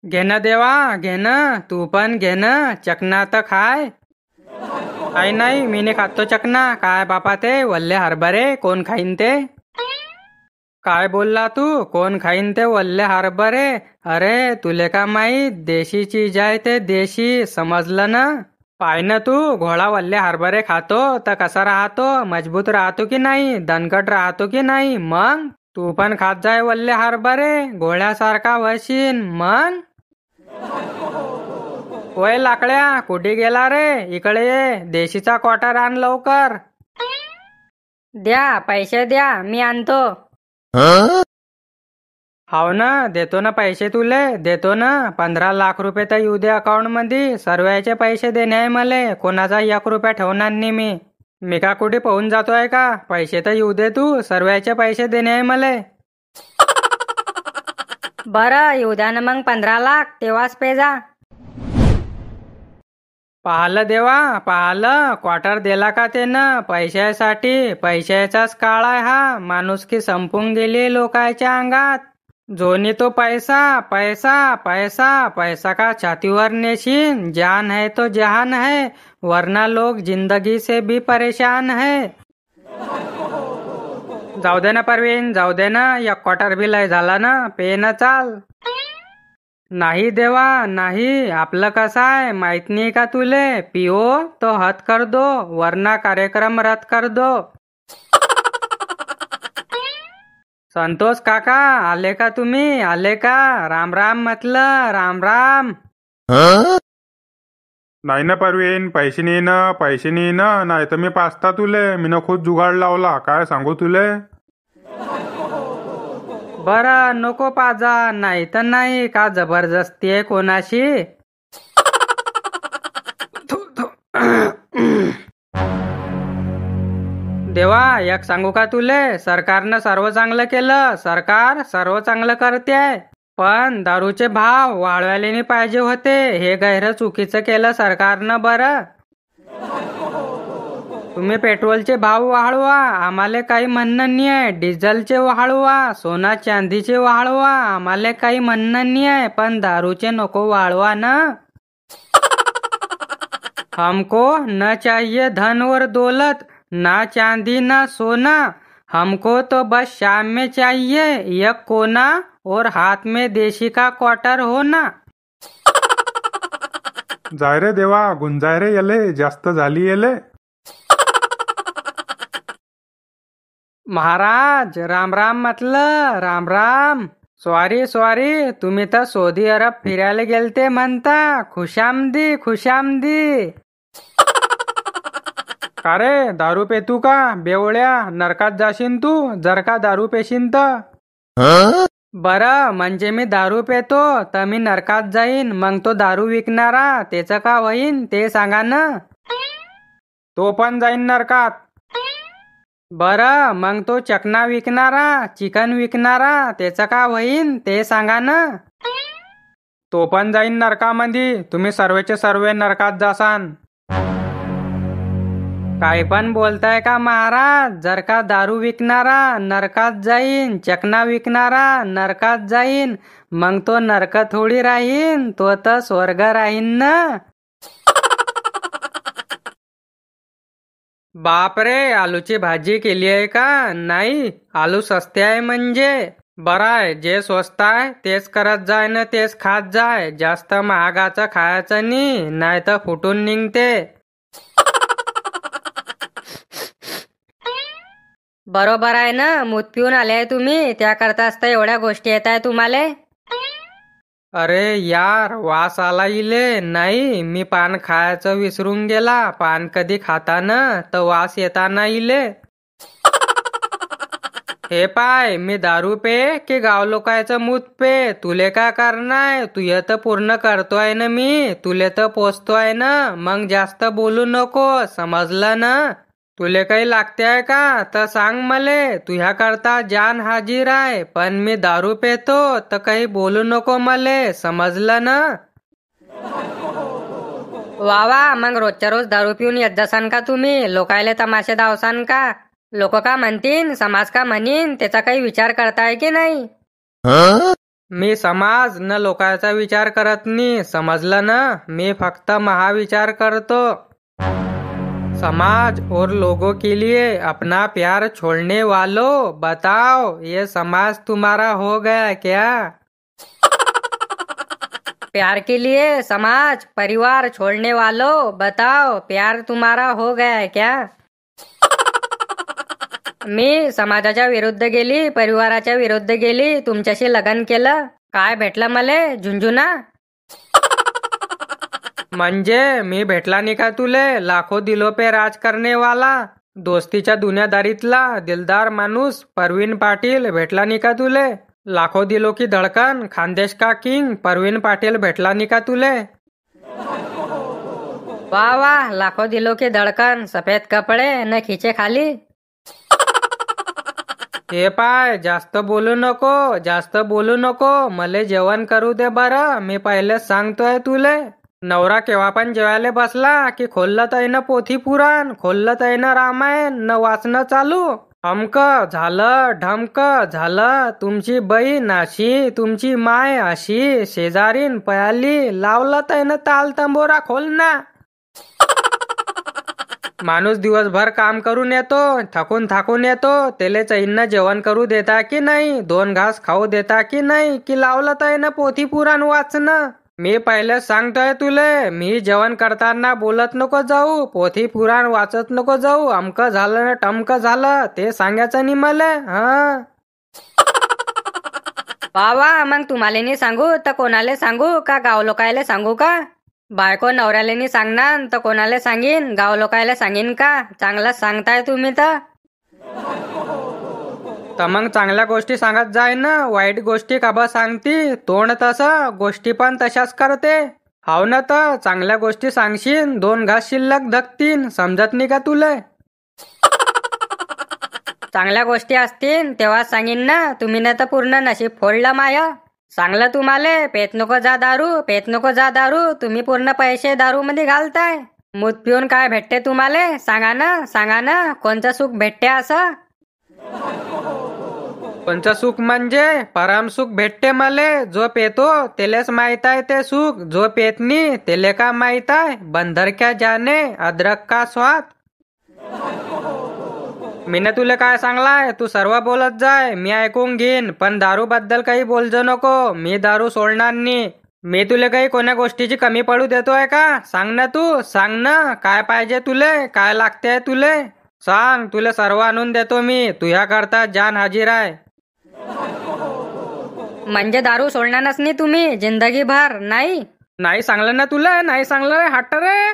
घे ना देवा, घे ना, तू पण घे ना, चकना तर खाय. आई नाही, मी नाही खातो चकना. काय बापा ते वल्ले हरभरे कोण खाईन ते? काय बोलला तू? कोण खाईन ते वल्ले हरभरे? अरे तुले का माहीत, देशी चीज आहे ते, देशी, समजलं ना? पाय ना तू, घोडा वल्ले हरभरे खातो तर कसा राहतो? मजबूत राहतो की नाही? दणकट राहतो की नाही? मग तू पण खात जाय वल्ले हरभरे, घोड्यासारखा वशीन मग. ओय लाकड्या, कुठे गेला रे? इकडे ये, देशीचा क्वार्टर आण लवकर. द्या, पैसे द्या, मी आणतो. हाव ना, देतो ना पैसे तुले, देतो ना. 15 लाख रुपये तर येऊ दे अकाउंट मध्ये. सर्वांचे पैसे देणे आहे मले, कोणाचा 1 रुपया ठेवणार नाही मी. मी का कुठे पळून जातोय का? पैसे तर येऊ दे तू, सर्वांचे पैसे देणे आहे मले. बरं येऊ द्या ना मग 15 लाख, तेव्हाच पे जा. पाहिलं देवा, पाहिलं, क्वार्टर दिला का ते ना पैशासाठी? पैशाचाच काळ आहे हा. माणुसकी संपून गेली लोकांच्या अंगात. जोनी तो पैसा पैसा पैसा पैसा का छातीवर नेशीन. जान है तो जहान है, वरना लोग जिंदगी से भी परेशान है. जाऊ दे ना परवीन, जाऊ दे ना. 1 क्वार्टर बी लय झाला ना, पे ना चाल. नाही देवा नाही, आपलं कसं आहे माहित नाही का तुले? पिओ तो हद कर दो, वरना कार्यक्रम रद्द कर दो. संतोष काका, आले का तुम्ही? आले का? राम राम म्हटलं, राम राम. नाही ना परवीन, पैसे नाही ना, पैसे नाही ना. नाही तर मी पाचता तुले, मी खूप जुगाड लावला, काय सांगू तुले. बरं नको पाजा, नाही तर नाही. का जबरदस्ती आहे कोणाशी? देवा, एक सांगू का तुले? सरकारनं सर्व चांगलं केलं, सरकार सर्व चांगलं करते, पण दारूचे भाव वाढवायला नाही पाहिजे होते. हे गैर चुकीचं केलं सरकारनं. बरं तुम्ही पेट्रोलचे भाव वाढवा, आम्हाला काही म्हणणं नाही आहे. डिझेलचे वाढवा, सोना चांदीचे वाढवा, आम्हाला काही म्हणणं नाही आहे, पण दारूचे नको वाढवा ना. हमको न चाहिए धन और दौलत, ना चांदी ना सोना. हमको तो बस शाम में चाहिए 1 कोना और हाथ में देशी का क्वार्टर होना. जाय रे देवा, गुंजाय रे येले, जास्त झाली येले. महाराज राम राम म्हटलं, राम राम. सॉरी सॉरी, तुम्ही तर सौदी अरब फिरायला गेलते म्हणता. खुशामदी खुशामदी. का रे, दारू पेतू का? बेवळ्या, नरकात जाशील तू जर का दारू पेशीन तर. बरं म्हणजे मी दारू पेतो तर मी नरकात जाईन, मग तो दारू विकणारा त्याचं का होईन ते सांगा ना. तो पण जाईन नरकात. बरं मग तो चकना विकणारा, चिकन विकणारा त्याचं का होईन ते सांगा ना. तो पण जाईन नरकामध्ये. तुम्ही सर्वेचे सर्व नरकात जासान. काय पण बोलताय का महाराज? जर का दारू विकणारा नरकात जाईन, चकना विकणारा नरकात जाईन, मग तो नरक थोडी राहीन, तो तर स्वर्ग राहीन ना. बापरे, आलूची भाजी केली आहे का? नाही, आलू सस्ते आहे म्हणजे. बरं आहे, जे स्वस्त आहे तेच करत जाय ना, तेच खात जाय. जास्त महागाचं खायचं नाही तर फुटून निघते. बरोबर आहे ना, मूत पिऊन आले आहे तुम्ही, त्याकरताच तर एवढ्या गोष्टी येत आहे तुम्हाला. अरे यार, वास आला इले. नाही, मी पान खायचं विसरून गेला. पान कधी खाताना तर वास येताना इले. हे पाय, मी दारू पे की गाव लोकांचं मूत पे, तुले का करणार? तुय तर पूर्ण करतोय ना मी, तुले तर पोचतोय ना. मग जास्त बोलू नको, समजलं ना. तुले काही लागते आहे का तर सांग मले. तुझ्या करता जान हाजीर आहे, पण मी दारू पेतो तर काही बोलू नको मले, समजलं ना. वा वा, मग रोजच्या रोज दारू पिऊन येत जसान का तुम्ही? लोकायले तमाशे धावसान का? लोक का म्हणतील, समाज का म्हणीन, त्याचा काही विचार करताय की नाही? मी समाज न लोकांचा विचार करत नाही, समजलं ना? मी फक्त महाविचार करतो. समाज और लोगों के लिए अपना प्यार छोड़ने वालों, बताओ ये समाज तुम्हारा हो गया क्या? प्यार के लिए समाज परिवार छोड़ने वालों, बताओ प्यार तुम्हारा हो गया है क्या? मी समाजाच्या विरुद्ध गेली, परिवाराच्या विरुद्ध गेली, तुमच्याशी लग्न केलं, काय भेटलं मले? झुंझुना. म्हणजे मी भेटला नाही का तुले? लाखो दिलो पे राज करने वाला, दोस्तीच्या दुनियादारीतला दिलदार माणूस परवीन पाटील भेटला नाही का तुले? लाखो दिलो की धडकन खानदेश का किंग परवीन पाटील भेटला नाही का तुले? वाह वाह, लाखों दिलों की धड़कन, सफेद कपडे न खिचे खाली. हे पाय, जास्त बोलू नको, जास्त बोलू नको. मले जेवण करू दे बरं. मी पहिलेच सांगतोय तुले. नवरा केव्हा पण जेवायला बसला की खोललं तैनं पोथी पुराण, खोललं तैनं रामायण, न वाचणं चालू. अमक झालं, ढमक झालं, तुमची बहीण अशी, तुमची माय अशी, शेजारीन पयाली, लावलं तैनं ताल तंबोरा खोलना. माणूस दिवसभर काम करून येतो, थकून येतो, त्याले चैननं जेवण करू देता की नाही? 2 घास खाऊ देता की नाही? की लावलं तैनं पोथी पुराण वाचणं? मी पहिले सांगतोय तुले, मी जेवण करताना बोलत नको जाऊ, पोथी पुराण वाचत नको जाऊ, अमक झालं ना टमक झालं ते सांगायचं नाही मला. हा वाह, मग तुम्हाला नाही सांगू तर कोणाला सांगू? का गाव लोकायला सांगू का? बायको नवऱ्याला नाही सांगणार तर कोणाला सांगीन? गाव लोकायला सांगीन का? चांगलाच सांगताय तुम्ही तर. मग चांगल्या गोष्टी सांगत जाय ना, वाईट गोष्टी का बा सांगती? तोंड तसं, गोष्टी पण तशाच करते. हाव ना, तर चांगल्या गोष्टी सांगशील 2 घास शिल्लक धकतीन. समजत नाही का तुले? चांगल्या गोष्टी असतील तेव्हा सांगीन ना. तुम्ही ना तर पूर्ण नशीब फोडलं माया. सांगलं तुम्हाला, पेत नको जा दारू, पेत नको जा दारू. तुम्ही पूर्ण पैसे दारू मध्ये घालताय. मूत पिऊन काय भेटते तुम्हाला? सांगा ना, कोणतं सुख भेटते असं? कोणचं सुख म्हणजे? परम सुख भेटते मले. जो पेतो तेलेच माहित आहे ते सुख, जो पेत नाही तेले का माहित आहे? बंदर क्या जाने अद्रक का स्वाद. मीने तुले काय सांगलाय? तू सर्व बोलत जाय, मी ऐकून घेईन, पण दारू बद्दल काही बोलजो नको. मी दारू सोडणार नाही. मी तुले काही कोण्या गोष्टीची कमी पडू देतोय का? सांग ना तू, सांग ना, काय पाहिजे तुले? काय लागते तुले? सांग, तुले सर्व आणून देतो मी. तुझ्या करता जान हाजीर आहे. म्हणजे दारू सोडणारच नाही तुम्ही जिंदगी भर? नाही नाही सांगलं ना तुला, नाही सांगलं रे, हट्ट रे.